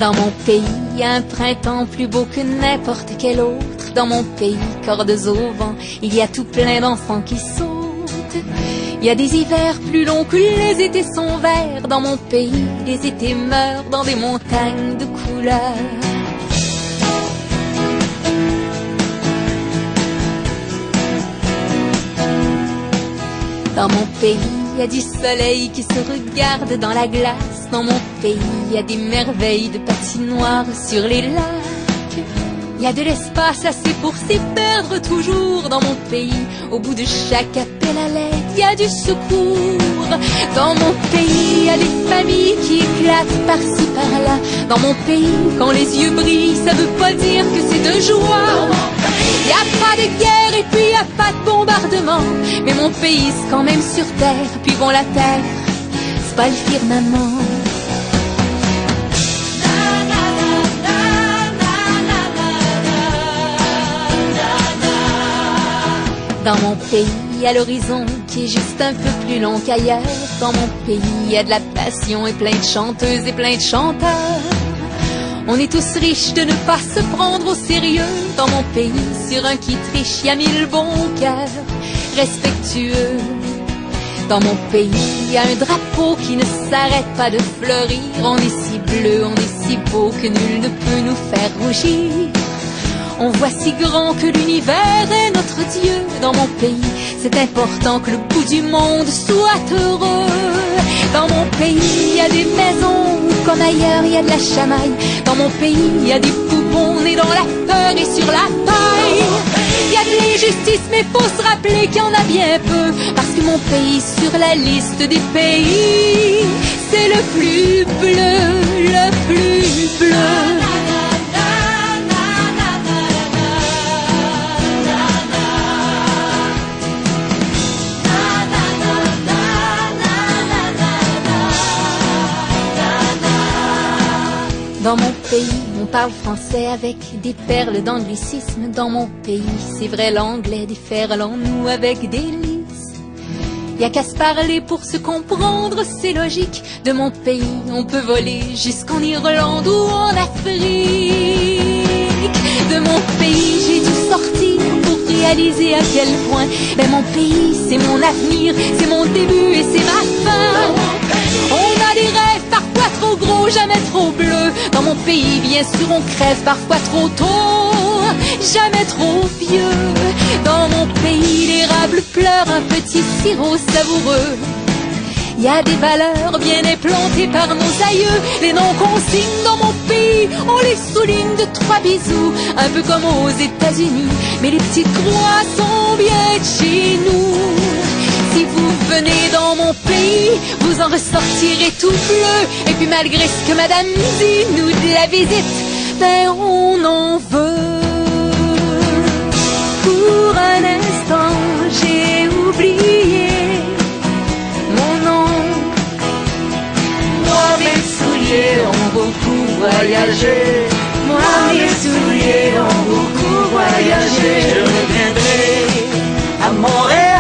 Dans mon pays, il y a un printemps plus beau que n'importe quel autre. Dans mon pays, cordes au vent, il y a tout plein d'enfants qui sautent. Il y a des hivers plus longs que les étés sont verts. Dans mon pays, les étés meurent dans des montagnes de couleurs. Dans mon pays, il y a du soleil qui se regarde dans la glace. Dans mon pays, il y a des merveilles de patinoire sur les lacs. Il y a de l'espace assez pour s'y perdre toujours. Dans mon pays, au bout de chaque appel à l'aide, il y a du secours. Dans mon pays, il y a des familles qui éclatent par-ci par-là. Dans mon pays, quand les yeux brillent, ça veut pas dire que c'est de joie. Il n'y a pas de guerre et puis il n'y a pas de bombardement. Mais mon pays c'est quand même sur terre. Puis bon, la terre, c'est pas le firmament. Dans mon pays, il y a l'horizon qui est juste un peu plus long qu'ailleurs. Dans mon pays, il y a de la passion et plein de chanteuses et plein de chanteurs. On est tous riches de ne pas se prendre au sérieux. Dans mon pays, sur un qui triche, il y a 1000 bons cœurs respectueux. Dans mon pays, il y a un drapeau qui ne s'arrête pas de fleurir. On est si bleu, on est si beau que nul ne peut nous faire rougir. On voit si grand que l'univers est notre Dieu. Dans mon pays, c'est important que le bout du monde soit heureux. Dans mon pays, il y a des maisons où, comme ailleurs, il y a de la chamaille. Dans mon pays, il y a des poupons nés dans la peur et sur la paille. Il y a de l'injustice, mais faut se rappeler qu'il y en a bien peu. Parce que mon pays, sur la liste des pays, c'est le plus bleu, le plus bleu. Dans mon pays, on parle français avec des perles d'anglicisme. Dans mon pays, c'est vrai, l'anglais déferlons-nous avec délice. Y a qu'à se parler pour se comprendre, c'est logique. De mon pays, on peut voler jusqu'en Irlande ou en Afrique. De mon pays, j'ai dû sortir pour réaliser à quel point mon pays, c'est mon avenir, c'est mon début et c'est ma fin. On a des rêves parfois trop gros, jamais trop bleus. Dans mon pays, bien sûr, on crève parfois trop tôt, jamais trop vieux. Dans mon pays, l'érable pleure un petit sirop savoureux. Il y a des valeurs bien implantées par nos aïeux. Les noms qu'on signe dans mon pays, on les souligne de 3 bisous, un peu comme aux États-Unis. Mais les petites croix sont bien de chez nous. Si vous venez dans mon pays, vous en ressortirez tout bleu. Et puis malgré ce que madame dit, nous de la visite, ben on en veut. Pour un instant, j'ai oublié mon nom. Moi, mes souliers ont beaucoup voyagé. Moi, mes souliers ont beaucoup voyagé. Je reviendrai à Montréal.